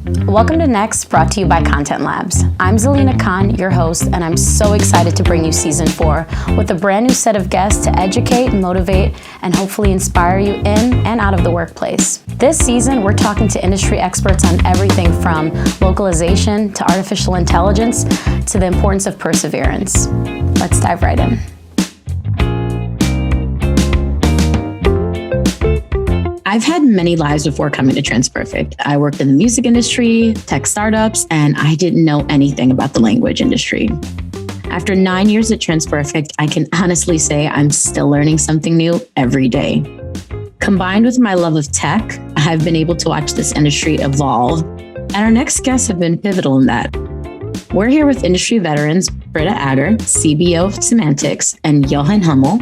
Welcome to Next, brought to you by Content Labs. I'm Zelina Khan, your host, and I'm so excited to bring you season 4 with a brand new set of guests to educate, motivate, and hopefully inspire you in and out of the workplace. This season, we're talking to industry experts on everything from localization to artificial intelligence to the importance of perseverance. Let's dive right in. I've had many lives before coming to TransPerfect. I worked in the music industry, tech startups, and I didn't know anything about the language industry. After 9 years at TransPerfect, I can honestly say I'm still learning something new every day. Combined with my love of tech, I've been able to watch this industry evolve, and our next guests have been pivotal in that. We're here with industry veterans Britta Aagaard, CBO of Semantics, and Jochen Hummel,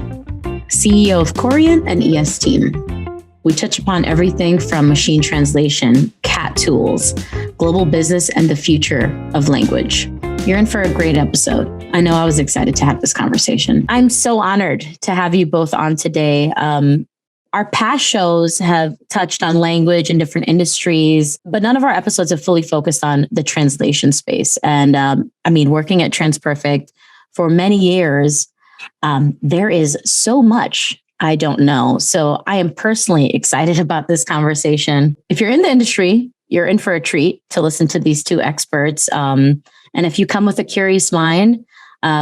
CEO of Corian and ES Team. We touch upon everything from machine translation, CAT tools, global business, and the future of language. You're in for a great episode. I know I was excited to have this conversation. I'm so honored to have you both on today. Our past shows have touched on language in different industries, but none of our episodes have fully focused on the translation space. And working at TransPerfect for many years, there is so much I don't know. So I am personally excited about this conversation. If you're in the industry, you're in for a treat to listen to these two experts. And if you come with a curious mind,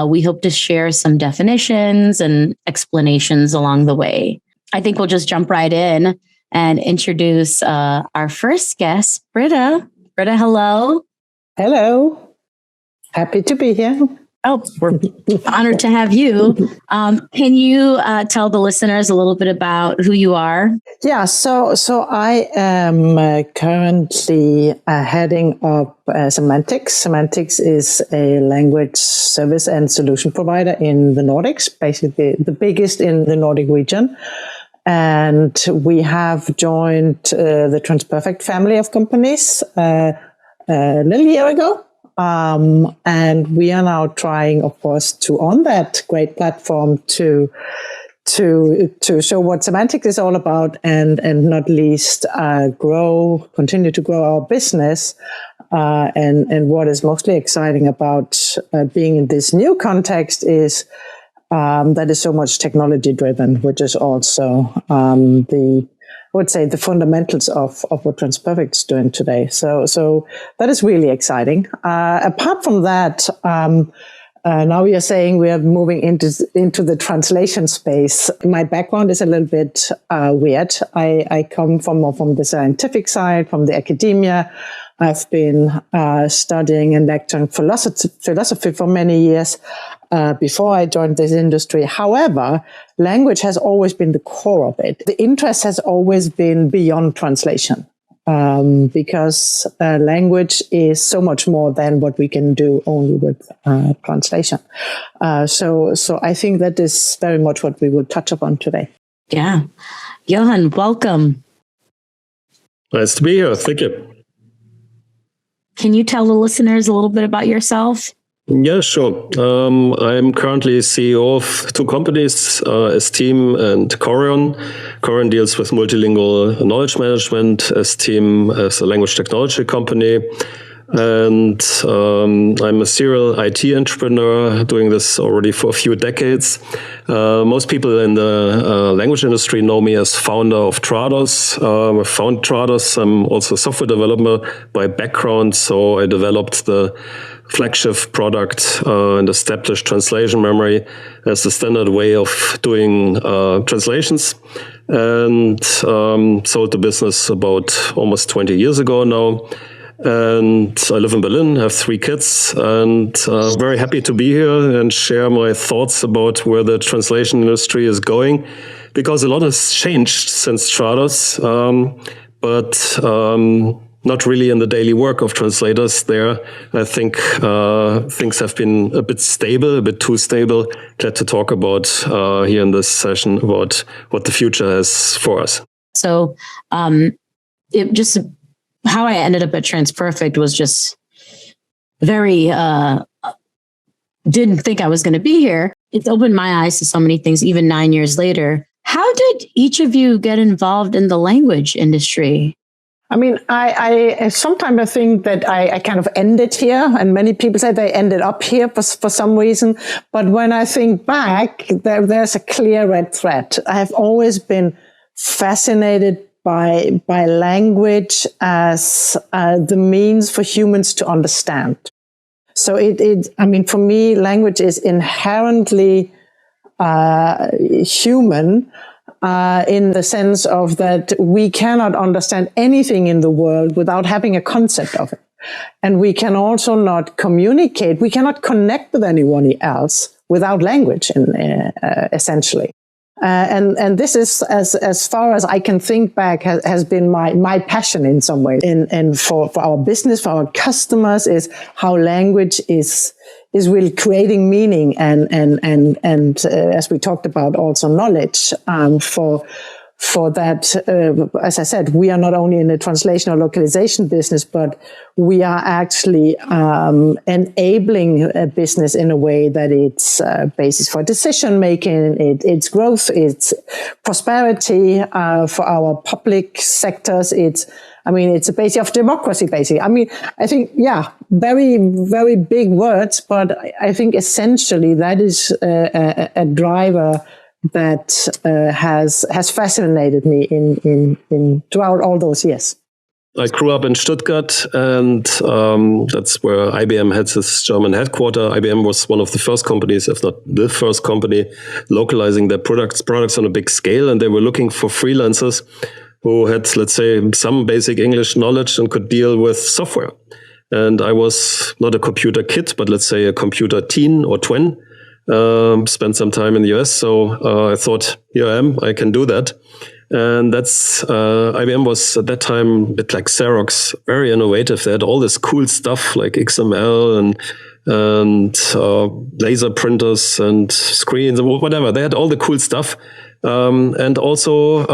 we hope to share some definitions and explanations along the way. I think we'll just jump right in and introduce our first guest, Britta. Britta, hello. Hello. Happy to be here. Oh, we're honored to have you. Can you tell the listeners a little bit about who you are? Yeah, so I am currently heading up Semantics. Semantics is a language service and solution provider in the Nordics, basically the biggest in the Nordic region. And we have joined the TransPerfect family of companies a little year ago. And we are now trying, of course, to on that great platform to show what Semantics is all about and not least continue to grow our business. And what is mostly exciting about being in this new context is that is so much technology driven, which is also the fundamentals of what TransPerfect is doing today. So that is really exciting. Apart from that, now we are saying we are moving into the translation space. My background is a little bit weird. I come from the scientific side, from the academia. I've been studying and lecturing philosophy for many years before I joined this industry. However, language has always been the core of it. The interest has always been beyond translation because language is so much more than what we can do only with translation. So I think that is very much what we will touch upon today. Yeah. Jochen, welcome. Nice to be here. Thank you. Can you tell the listeners a little bit about yourself? Yeah, sure. I'm currently CEO of two companies, Esteem and Corian. Corian deals with multilingual knowledge management. Esteem is a language technology company. And I'm a serial IT entrepreneur doing this already for a few decades. Most people in the language industry know me as founder of Trados. I founded Trados. I'm also a software developer by background. So I developed the flagship product and established translation memory as the standard way of doing translations. And sold the business about almost 20 years ago now. And I live in Berlin, have 3 kids, and very happy to be here and share my thoughts about where the translation industry is going, because a lot has changed since Trados, but not really in the daily work of translators there. I think things have been a bit stable, a bit too stable. Glad to talk about here in this session about what the future has for us. So how I ended up at TransPerfect was just very, didn't think I was going to be here. It's opened my eyes to so many things, even 9 years later. How did each of you get involved in the language industry? I mean, I sometimes I think that I kind of ended here, and many people say they ended up here for some reason. But when I think back, there's a clear red thread. I have always been fascinated by language as the means for humans to understand. So I mean, for me, language is inherently human. In the sense of that we cannot understand anything in the world without having a concept of it. And we can also not communicate. We cannot connect with anyone else without language, essentially. And this is, as far as I can think back, has been my passion in some way. And for our business, for our customers, is how language is really creating meaning and as we talked about, also knowledge for that. As I said, we are not only in the translation or localization business, but we are actually enabling a business in a way that it's basis for decision making, it's growth, it's prosperity for our public sectors. It's a basis of democracy, basically. I mean, I think, very, very big words, but I think essentially that is a driver that has fascinated me in throughout all those years. I grew up in Stuttgart, and that's where IBM had its German headquarters. IBM was one of the first companies, if not the first company, localizing their products on a big scale, and they were looking for freelancers who had, let's say, some basic English knowledge and could deal with software. And I was not a computer kid, but let's say a computer teen or twin. Spent some time in the US, so I thought, here I am, I can do that. And that's IBM was at that time a bit like Xerox, very innovative. They had all this cool stuff like XML and laser printers and screens and whatever. They had all the cool stuff. And also,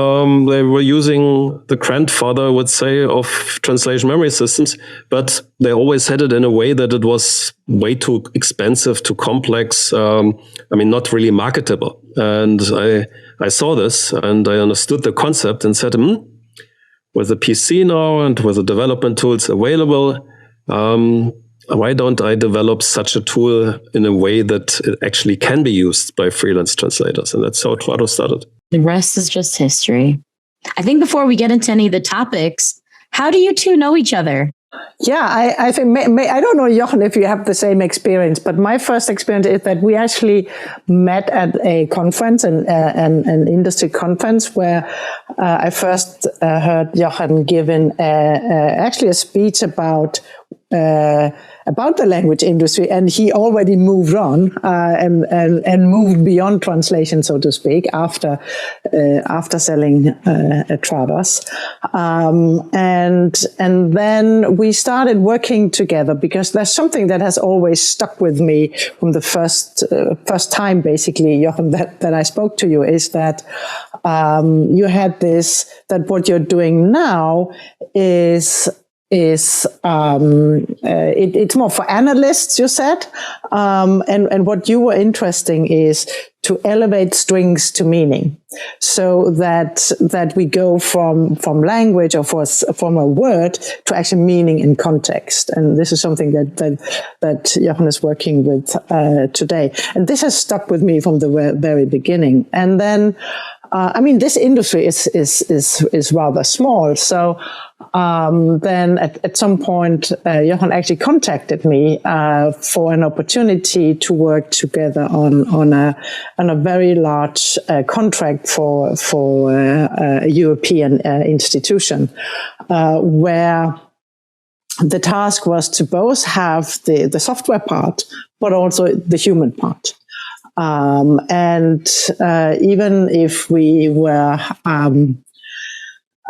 they were using the grandfather, I would say, of translation memory systems, but they always had it in a way that it was way too expensive, too complex. Not really marketable. And I saw this and I understood the concept and said, with the PC now and with the development tools available, why don't I develop such a tool in a way that it actually can be used by freelance translators? And that's how Trado started. The rest is just history. I think before we get into any of the topics, how do you two know each other? Yeah, I think, I don't know, Jochen, if you have the same experience, but my first experience is that we actually met at a conference, an industry conference, where I first heard Jochen giving actually a speech about the language industry, and he already moved on and moved beyond translation, so to speak, after selling Trados, and then we started working together, because there's something that has always stuck with me from the first time, basically, Jochen, that I spoke to you, is that you had this, that what you're doing now is it's more for analysts, you said, and what you were interesting is to elevate strings to meaning, so that we go from language or from a word to actually meaning and context. And this is something that Jochen is working with today, and this has stuck with me from the very beginning. And then, this industry is rather small, so. Then at some point, Jochen actually contacted me for an opportunity to work together on a very large contract for a European institution, where the task was to both have the software part, but also the human part. And even if we were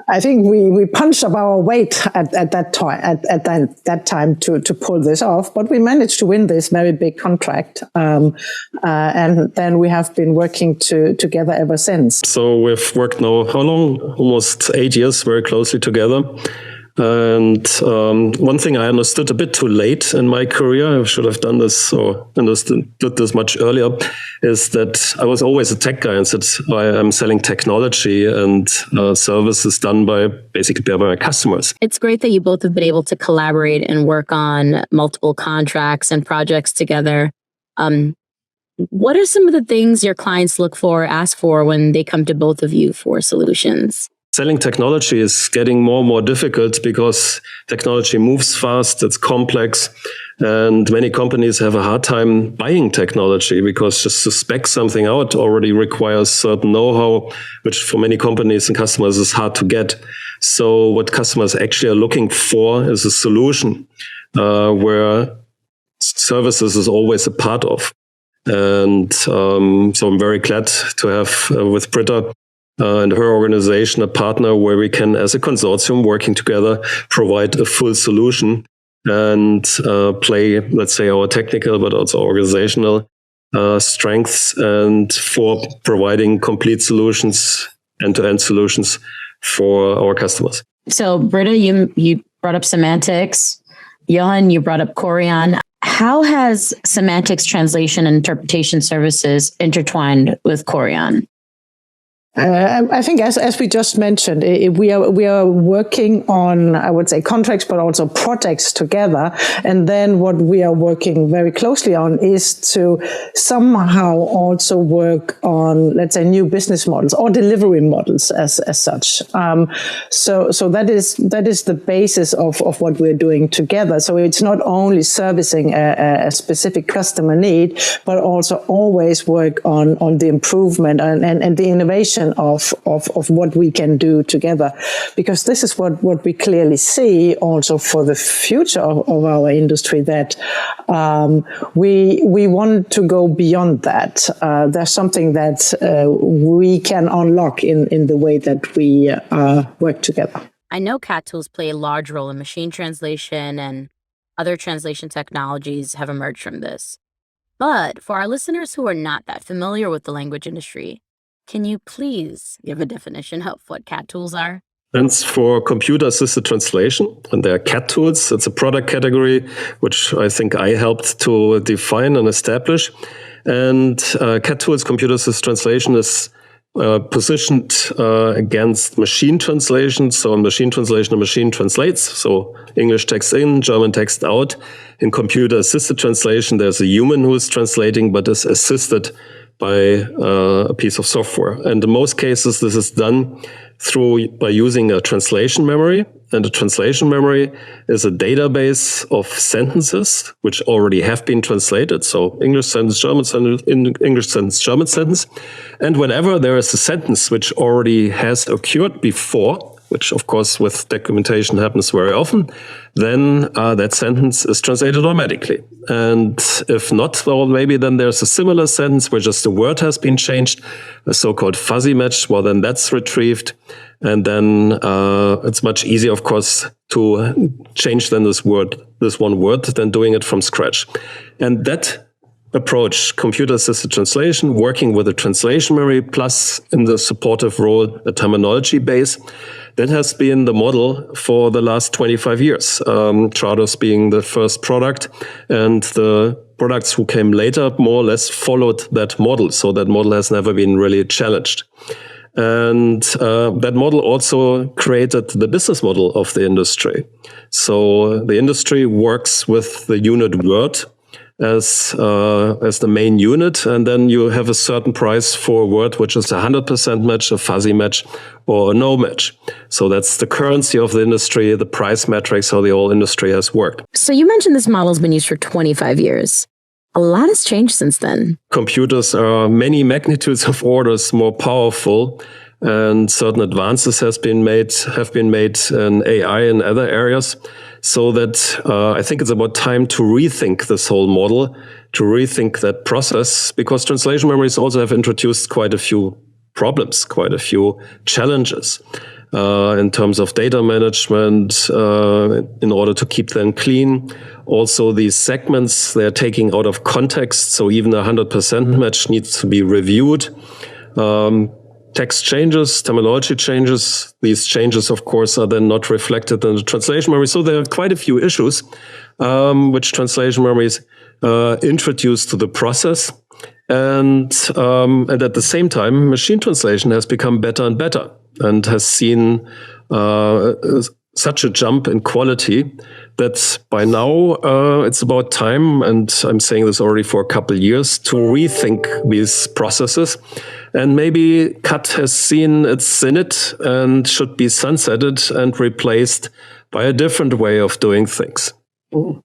I think we punched up our weight at that time to pull this off, but we managed to win this very big contract, and then we have been working together ever since. So we've worked now, how long? Almost 8 years, very closely together. And one thing I understood a bit too late in my career, I should have done this or understood this much earlier, is that I was always a tech guy and said I'm selling technology and services done basically by my customers. It's great that you both have been able to collaborate and work on multiple contracts and projects together. What are some of the things your clients look for, ask for when they come to both of you for solutions? Selling technology is getting more and more difficult because technology moves fast, it's complex, and many companies have a hard time buying technology because just to spec something out already requires certain know-how, which for many companies and customers is hard to get. So what customers actually are looking for is a solution where services is always a part of. And so I'm very glad to have with Britta and her organization a partner where we can, as a consortium working together, provide a full solution and play, let's say, our technical but also organizational strengths and for providing complete solutions, end-to-end solutions for our customers. So Britta, you brought up semantics. Jochen, you brought up Corian. How has semantics translation and interpretation services intertwined with Corian? I think, as we just mentioned, we are working on, I would say, contracts, but also projects together. And then what we are working very closely on is to somehow also work on, let's say, new business models or delivery models as such. So that is the basis of what we're doing together. So it's not only servicing a specific customer need, but also always work on the improvement and the innovation of what we can do together, because this is what we clearly see also for the future of our industry, that we want to go beyond that. There's something that we can unlock in the way that we work together. I know CAT tools play a large role in machine translation, and other translation technologies have emerged from this. But for our listeners who are not that familiar with the language industry, can you please give a definition of what CAT tools are? Stands for computer-assisted translation, and they are CAT tools. It's a product category which I think I helped to define and establish. And CAT tools, computer-assisted translation, is positioned against machine translation. So in machine translation, a machine translates. So English text in, German text out. In computer-assisted translation, there's a human who is translating, but is assisted by a piece of software. And in most cases, this is done by using a translation memory. And a translation memory is a database of sentences which already have been translated. So English sentence, German sentence, English sentence, German sentence. And whenever there is a sentence which already has occurred before, which of course with documentation happens very often, then that sentence is translated automatically. And if not, well, maybe then there's a similar sentence where just a word has been changed, a so-called fuzzy match, well, then that's retrieved. And then it's much easier, of course, to change then this one word, than doing it from scratch. And that approach, computer-assisted translation, working with a translation memory, plus in the supportive role, a terminology base, that has been the model for the last 25 years. Trados being the first product, and the products who came later more or less followed that model. So that model has never been really challenged. And that model also created the business model of the industry. So the industry works with the unit word as the main unit, and then you have a certain price for a word which is a 100% match, a fuzzy match, or a no match. So that's the currency of the industry, the price metrics, how the whole industry has worked. So you mentioned this model has been used for 25 years. A lot has changed since then. Computers are many magnitudes of orders more powerful, and certain advances have been made in AI and other areas. So that I think it's about time to rethink this whole model, to rethink that process, because translation memories also have introduced quite a few problems, quite a few challenges in terms of data management, in order to keep them clean. Also, these segments, they're taking out of context, so even a 100% match needs to be reviewed. text changes, terminology changes. These changes, of course, are then not reflected in the translation memory. So there are quite a few issues which translation memories introduce to the process. And at the same time, machine translation has become better and better and has seen such a jump in quality that by now it's about time, and I'm saying this already for a couple of years, to rethink these processes. And maybe CAT has seen its zenith and should be sunsetted and replaced by a different way of doing things. Ooh.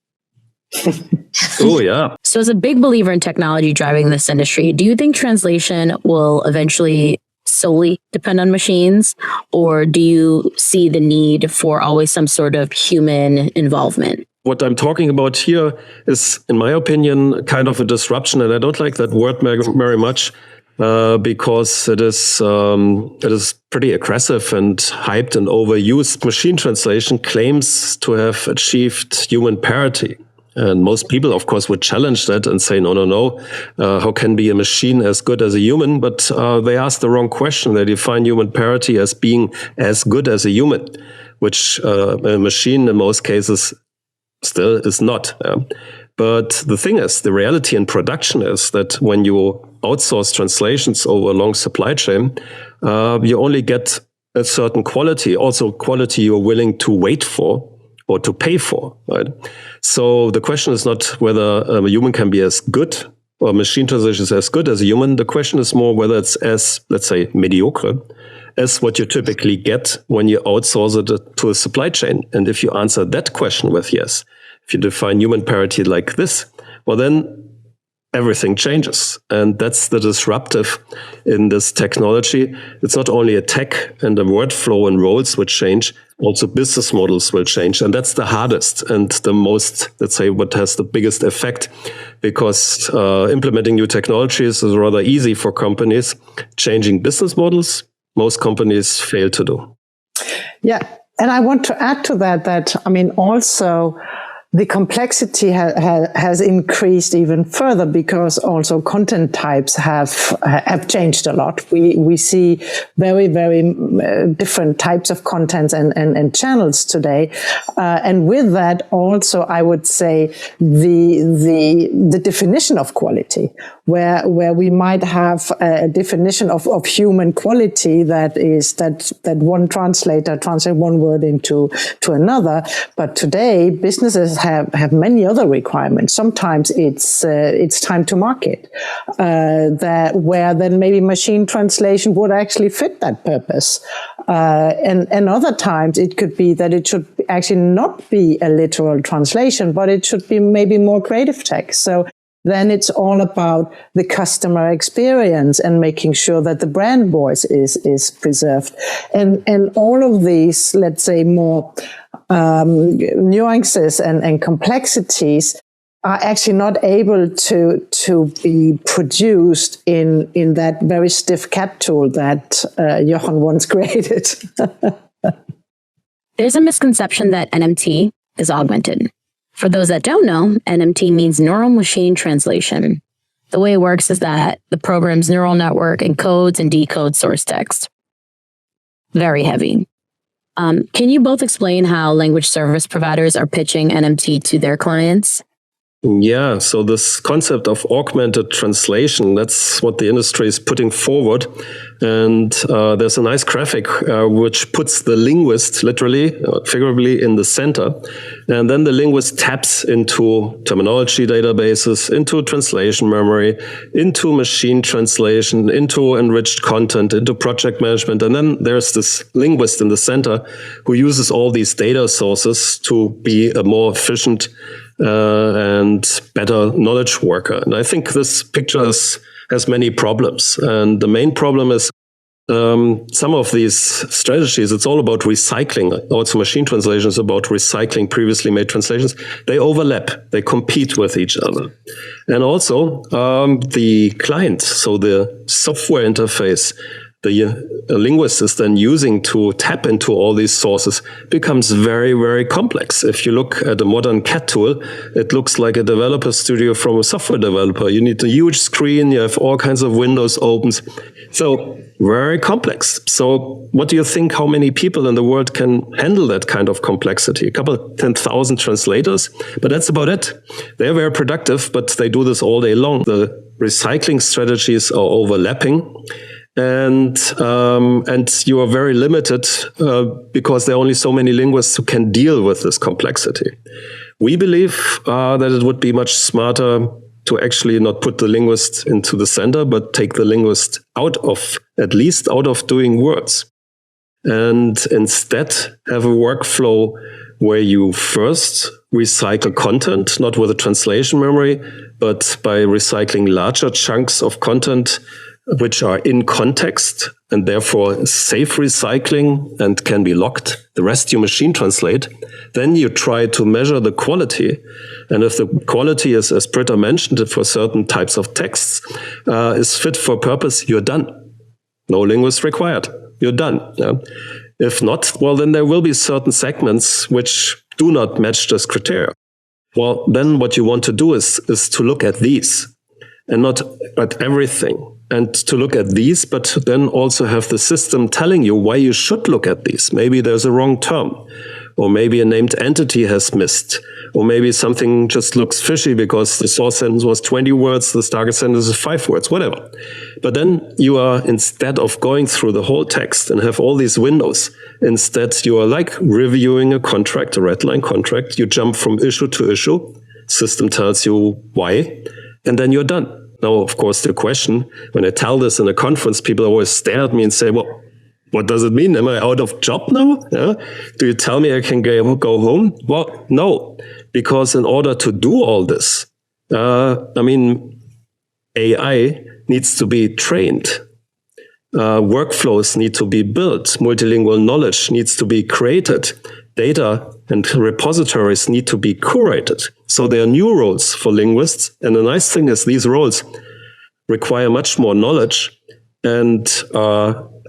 Oh, yeah. So as a big believer in technology driving this industry, do you think translation will eventually solely depend on machines, or do you see the need for always some sort of human involvement? What I'm talking about here is, in my opinion, kind of a disruption, and I don't like that word very much because it is pretty aggressive and hyped and overused. Machine translation claims to have achieved human parity. And most people, of course, would challenge that and say, no. How can be a machine as good as a human? But they ask the wrong question. They define human parity as being as good as a human, which a machine in most cases still is not. But the thing is, the reality in production is that when you outsource translations over a long supply chain, you only get a certain quality, also quality you're willing to wait for or to pay for, right? So the question is not whether a human can be as good or machine translation is as good as a human. The question is more whether it's as, let's say, mediocre as what you typically get when you outsource it to a supply chain. And if you answer that question with yes, if you define human parity like this, well, then everything changes. And that's the disruptive in this technology. It's not only a tech and a workflow and roles which change, also business models will change. And that's the hardest and the most, let's say, what has the biggest effect, because implementing new technologies is rather easy for companies. Changing business models, most companies fail to do. Yeah. And I want to add to that, I mean, also the complexity has increased even further, because also content types have changed a lot. We see very, very different types of content and channels today. And with that also, I would say the definition of quality, where we might have a definition of human quality that is that one translator translate one word into another. But today businesses have many other requirements. Sometimes it's time to market, where then maybe machine translation would actually fit that purpose. And other times it could be that it should actually not be a literal translation, but it should be maybe more creative text. So then it's all about the customer experience and making sure that the brand voice is preserved. And all of these, let's say, more nuances and complexities are actually not able to be produced in that very stiff CAT tool that Jochen once created. There's a misconception that NMT is augmented. For those that don't know, NMT means neural machine translation. The way it works is that the program's neural network encodes and decodes source text. Very heavy. Can you both explain how language service providers are pitching NMT to their clients? Yeah, so this concept of augmented translation, that's what the industry is putting forward. And there's a nice graphic which puts the linguist literally, figuratively, in the center. And then the linguist taps into terminology databases, into translation memory, into machine translation, into enriched content, into project management. And then there's this linguist in the center who uses all these data sources to be a more efficient and better knowledge worker. And I think this picture has many problems. And the main problem is some of these strategies, it's all about recycling. Also, machine translation is about recycling previously made translations. They overlap. They compete with each other. And also the client, so the software interface a linguist is then using to tap into all these sources becomes very, very complex. If you look at a modern CAT tool, it looks like a developer studio from a software developer. You need a huge screen, you have all kinds of windows opens. So very complex. So what do you think, how many people in the world can handle that kind of complexity? A couple of 10,000 translators, but that's about it. They're very productive, but they do this all day long. The recycling strategies are overlapping. And you are very limited because there are only so many linguists who can deal with this complexity. We believe that it would be much smarter to actually not put the linguist into the center, but take the linguist at least out of doing words. And instead have a workflow where you first recycle content, not with a translation memory, but by recycling larger chunks of content which are in context and therefore safe recycling and can be locked. The rest you machine translate. Then you try to measure the quality. And if the quality is, as Britta mentioned, for certain types of texts, is fit for purpose, you're done. No linguist required. You're done. Yeah? If not, well, then there will be certain segments which do not match this criteria. Well, then what you want to do is to look at these and not at everything. And to look at these, but then also have the system telling you why you should look at these. Maybe there's a wrong term, or maybe a named entity has missed, or maybe something just looks fishy because the source sentence was 20 words, the target sentence is 5 words, whatever. But then you are, instead of going through the whole text and have all these windows, instead you are like reviewing a contract, a red line contract. You jump from issue to issue, system tells you why, and then you're done. Now, of course, the question, when I tell this in a conference, people always stare at me and say, well, what does it mean? Am I out of job now? Yeah? Do you tell me I can go home? Well, no, because in order to do all this, AI needs to be trained. Workflows need to be built. Multilingual knowledge needs to be created. Data and repositories need to be curated. So there are new roles for linguists. And the nice thing is these roles require much more knowledge and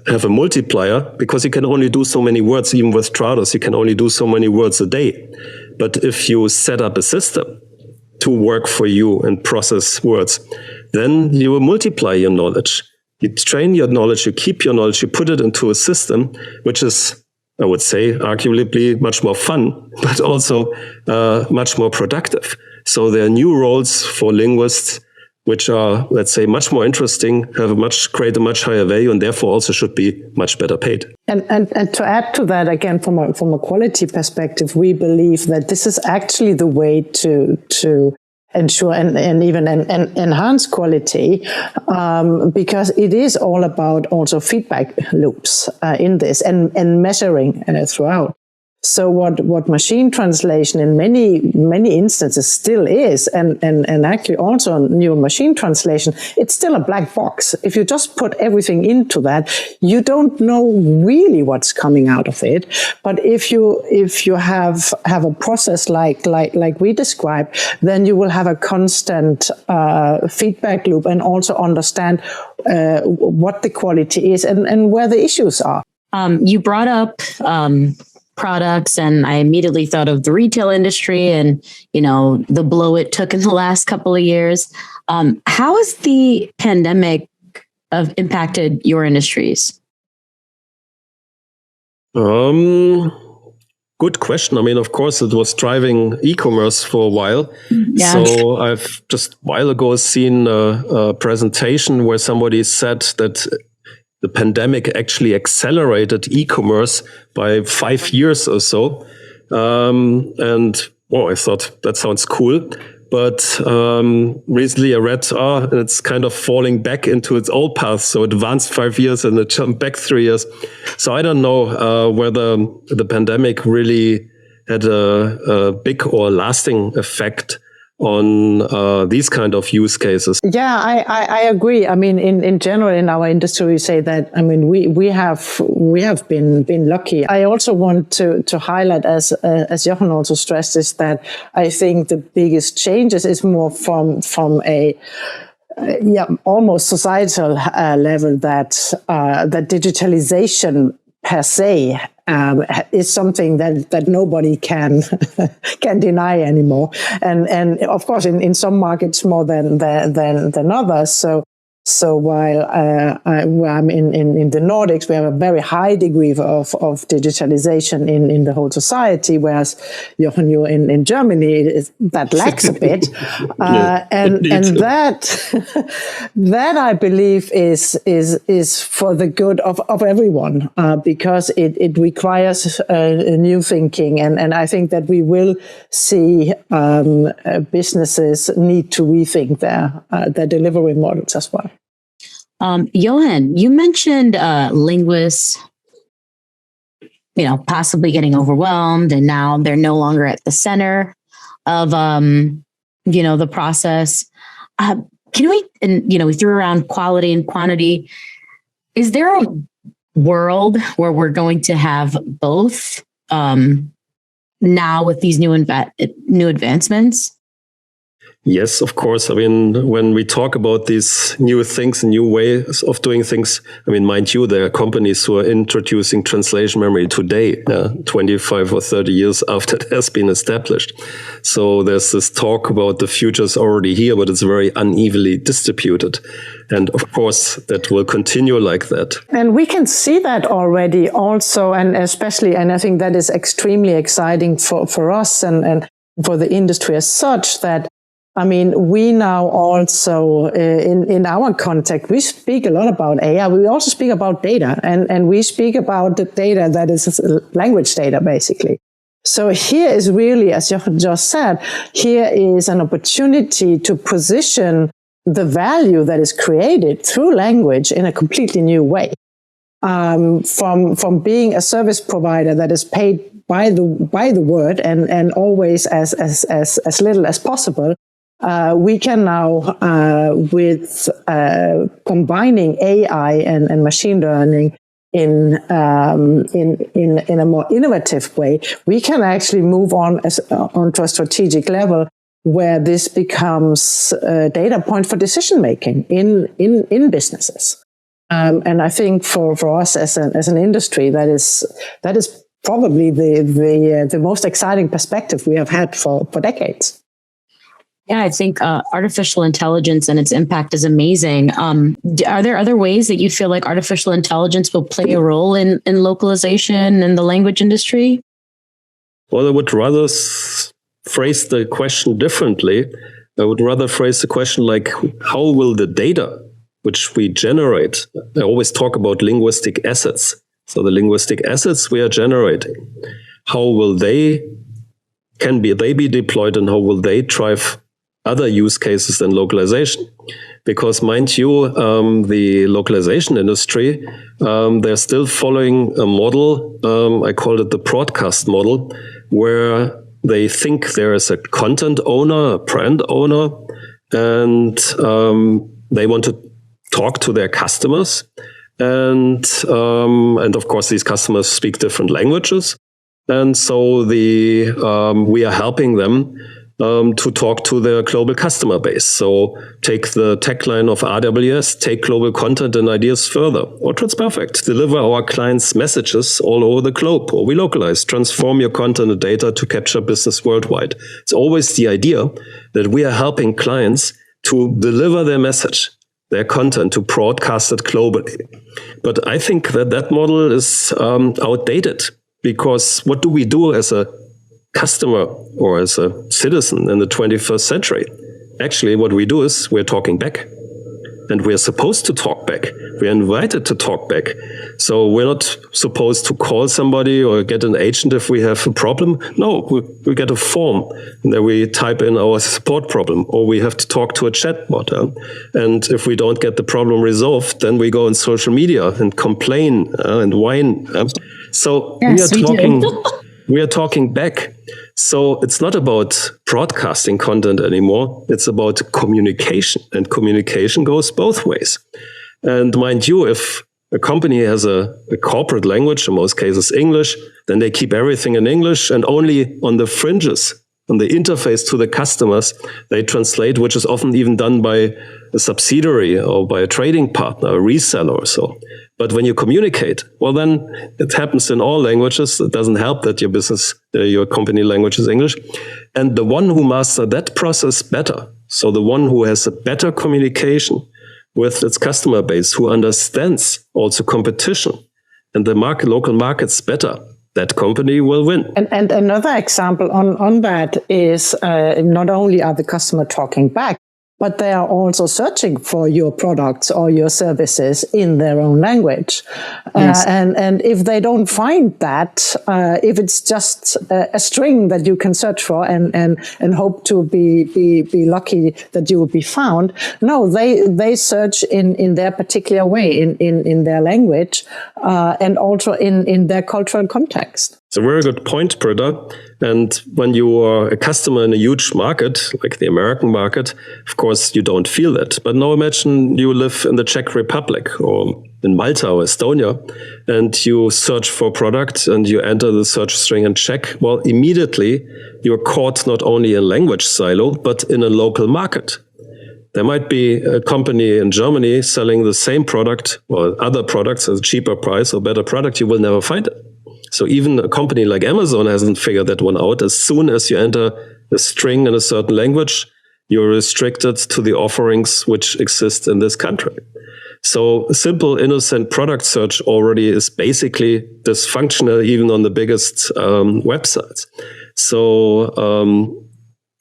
have a multiplier, because you can only do so many words. Even with Trados, you can only do so many words a day. But if you set up a system to work for you and process words, then you will multiply your knowledge. You train your knowledge, you keep your knowledge, you put it into a system, which is, I would say, arguably much more fun, but also much more productive. So there are new roles for linguists, which are, let's say, much more interesting, create a much higher value, and therefore also should be much better paid. And to add to that, again, from a quality perspective, we believe that this is actually the way to ensure and even enhance quality, because it is all about also feedback loops in this and measuring throughout. So what machine translation in many instances still is, and actually also new machine translation, it's still a black box. If you just put everything into that, you don't know really what's coming out of it. But if you have a process like we described, then you will have a constant feedback loop and also understand what the quality is and where the issues are. You brought up products, and I immediately thought of the retail industry and, the blow it took in the last couple of years. How has the pandemic impacted your industries? Good question. Of course, it was driving e-commerce for a while. Yeah. So I've just a while ago seen a presentation where somebody said that the pandemic actually accelerated e-commerce by 5 years or so. I thought that sounds cool. But recently I read, it's kind of falling back into its old path. So it advanced 5 years and it jumped back 3 years. So I don't know whether the pandemic really had a big or lasting effect on these kind of use cases. Yeah, I agree. In general, in our industry, we say that, we have been lucky. I also want to highlight, as Jochen also stressed, is that I think the biggest changes is more from a almost societal level that digitalization per se is something that nobody can deny anymore, and of course in some markets more than others. So while I'm in the Nordics, we have a very high degree of digitalization in the whole society, whereas Jochen, you in Germany, that lacks a bit, and that I believe is for the good of everyone, because it requires new thinking, and I think that we will see businesses need to rethink their delivery models as well. Jochen, you mentioned linguists, possibly getting overwhelmed, and now they're no longer at the center of, the process. We threw around quality and quantity. Is there a world where we're going to have both now with these new advancements? Yes, of course. I mean, when we talk about these new things and new ways of doing things, I mean, mind you, there are companies who are introducing translation memory today, 25 or 30 years after it has been established. So there's this talk about the future's already here, but it's very unevenly distributed. And of course, that will continue like that. And we can see that already also, and especially, and I think that is extremely exciting for us and for the industry as such, that I mean, we now also, in our context, we speak a lot about AI. We also speak about data, and we speak about the data that is language data, basically. So here is really, as Jochen just said, here is an opportunity to position the value that is created through language in a completely new way. From being a service provider that is paid by the word and always as little as possible, we can now, with combining AI and machine learning in a more innovative way, we can actually move onto a strategic level where this becomes a data point for decision making in businesses. And I think for us as an industry, that is probably the most exciting perspective we have had for decades. Yeah, I think artificial intelligence and its impact is amazing. Are there other ways that you feel like artificial intelligence will play a role in localization in the language industry? Well, I would rather phrase the question differently. I would rather phrase the question like, how will the data which we generate, I always talk about linguistic assets. So the linguistic assets we are generating, how will they be deployed, and how will they drive other use cases than localization? Because mind you, the localization industry, they're still following a model, I call it the broadcast model, where they think there is a content owner, a brand owner, and they want to talk to their customers. And of course, these customers speak different languages. And so we are helping them to talk to their global customer base. So take the tagline of AWS, take global content and ideas further. Or it's perfect. Deliver our clients' messages all over the globe. Or we localize, transform your content and data to capture business worldwide. It's always the idea that we are helping clients to deliver their message, their content, to broadcast it globally. But I think that model is outdated, because what do we do as a customer or as a citizen in the 21st century? Actually, what we do is we're talking back. And we're supposed to talk back. We're invited to talk back. So we're not supposed to call somebody or get an agent if we have a problem. No, we get a form, and then we type in our support problem, or we have to talk to a chatbot. And if we don't get the problem resolved, then we go on social media and complain and whine. So yes, we are talking back. So it's not about broadcasting content anymore. It's about communication, and communication goes both ways. And mind you, if a company has a corporate language, in most cases English, then they keep everything in English, and only on the fringes, on the interface to the customers, they translate, which is often even done by a subsidiary or by a trading partner, a reseller or so. But when you communicate, well, then it happens in all languages. It doesn't help that your business, your company language is English. And the one who masters that process better, so the one who has a better communication with its customer base, who understands also competition and the local markets better, that company will win. And another example on that is not only are the customer talking back, but they are also searching for your products or your services in their own language. Yes. And if they don't find that, if it's just a string that you can search for and hope to be lucky that you will be found, no, they search in their particular way, in their language, and also in their cultural context. It's a very good point, Britta. And when you are a customer in a huge market, like the American market, of course, you don't feel that. But now imagine you live in the Czech Republic or in Malta or Estonia, and you search for a product and you enter the search string in Czech. Well, immediately you're caught not only in language silo, but in a local market. There might be a company in Germany selling the same product or other products at a cheaper price or better product. You will never find it. So even a company like Amazon hasn't figured that one out. As soon as you enter a string in a certain language, you're restricted to the offerings which exist in this country. So a simple, innocent product search already is basically dysfunctional, even on the biggest websites. So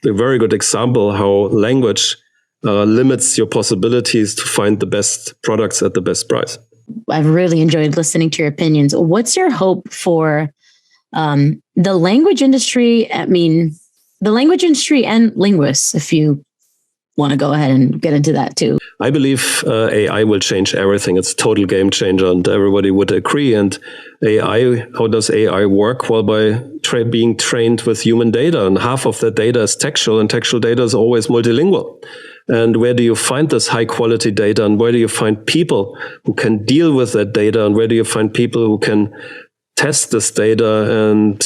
a very good example how language limits your possibilities to find the best products at the best price. I've really enjoyed listening to your opinions. What's your hope for the language industry? I mean, the language industry and linguists, if you want to go ahead and get into that too. I believe AI will change everything. It's a total game changer, and everybody would agree. And AI, how does AI work? Well, by being trained with human data, and half of that data is textual, and textual data is always multilingual. And where do you find this high quality data, and where do you find people who can deal with that data, and where do you find people who can test this data and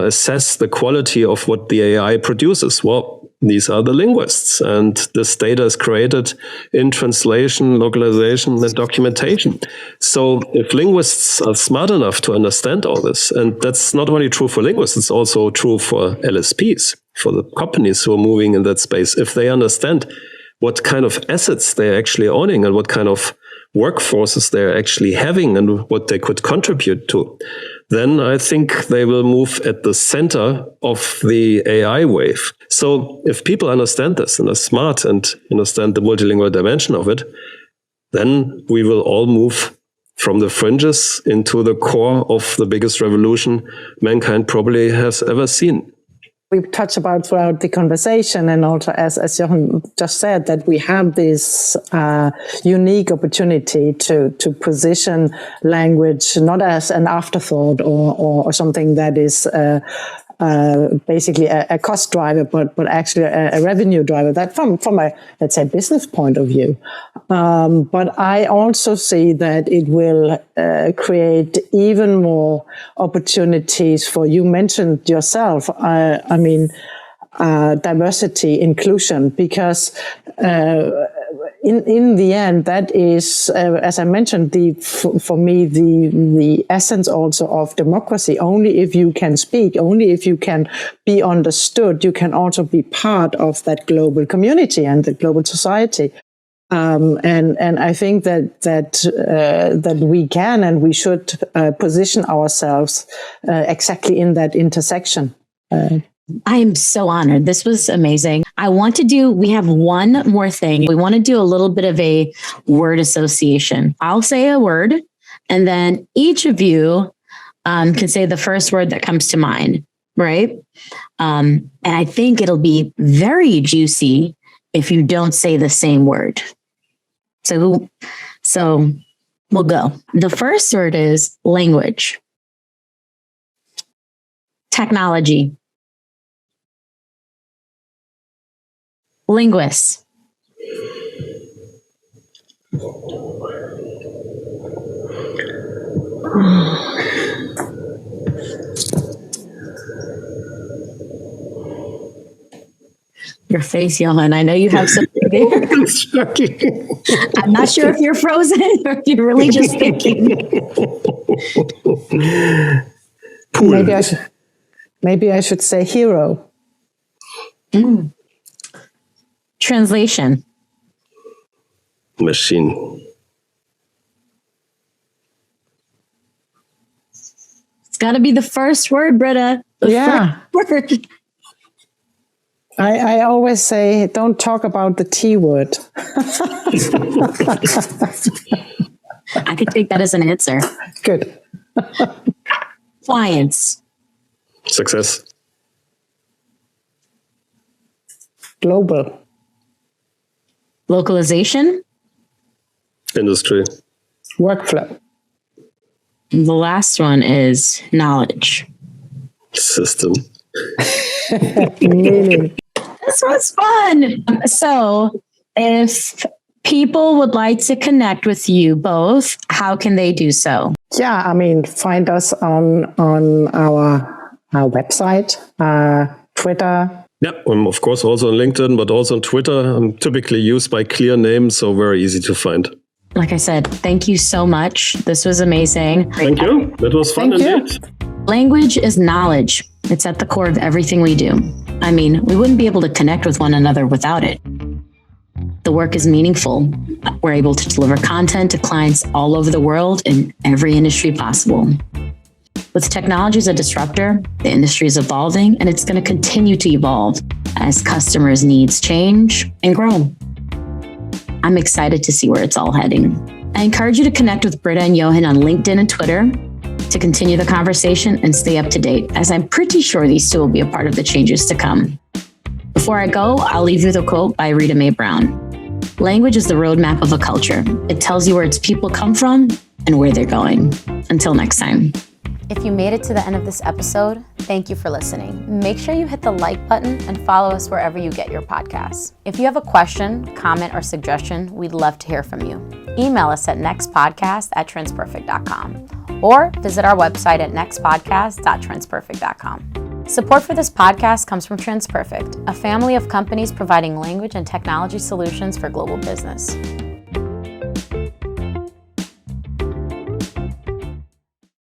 assess the quality of what the AI produces? Well, these are the linguists, and this data is created in translation, localization, and documentation. So if linguists are smart enough to understand all this, and that's not only true for linguists, it's also true for LSPs, for the companies who are moving in that space. If they understand what kind of assets they're actually owning and what kind of workforces they're actually having and what they could contribute to, then I think they will move at the center of the AI wave. So if people understand this and are smart and understand the multilingual dimension of it, then we will all move from the fringes into the core of the biggest revolution mankind probably has ever seen. We've touched about throughout the conversation, and also as Jochen just said, that we have this unique opportunity to position language not as an afterthought or something that is basically a cost driver, but actually a revenue driver. That from a, let's say, business point of view. But I also see that it will create even more opportunities for, you mentioned yourself, I mean, diversity, inclusion, because in the end, that is, as I mentioned, for me, the essence also of democracy. Only if you can speak, only if you can be understood, you can also be part of that global community and the global society. And I think that we can and we should position ourselves exactly in that intersection. I am so honored. This was amazing. We have one more thing. We want to do a little bit of a word association. I'll say a word, and then each of you can say the first word that comes to mind, right? And I think it'll be very juicy if you don't say the same word. So we'll go. The first word is language. Technology. Linguists. Your face, Jochen. I know you have something there. I'm not sure if you're frozen or if you're really just thinking. Maybe I should say hero. Translation. Machine. It's got to be the first word, Britta. The first word. I always say, don't talk about the T word. I could take that as an answer. Good. Clients. Success. Global. Localization. Industry. Workflow. The last one is knowledge. System. Meaning. This was fun. So if people would like to connect with you both, how can they do so? Yeah, I mean, find us on our website, Twitter. Yeah, I'm of course also on LinkedIn, but also on Twitter. I'm typically used by clear names, so very easy to find. Like I said, thank you so much. This was amazing. Thank you. That was fun indeed. Language is knowledge. It's at the core of everything we do. I mean, we wouldn't be able to connect with one another without it. The work is meaningful. We're able to deliver content to clients all over the world in every industry possible. With technology as a disruptor, the industry is evolving, and it's going to continue to evolve as customers' needs change and grow. I'm excited to see where it's all heading. I encourage you to connect with Britta and Jochen on LinkedIn and Twitter to continue the conversation and stay up to date, as I'm pretty sure these two will be a part of the changes to come. Before I go, I'll leave you with a quote by Rita Mae Brown. Language is the roadmap of a culture. It tells you where its people come from and where they're going. Until next time. If you made it to the end of this episode, thank you for listening. Make sure you hit the like button and follow us wherever you get your podcasts. If you have a question, comment, or suggestion, we'd love to hear from you. Email us at nextpodcast@transperfect.com or visit our website at nextpodcast.transperfect.com. Support for this podcast comes from TransPerfect, a family of companies providing language and technology solutions for global business.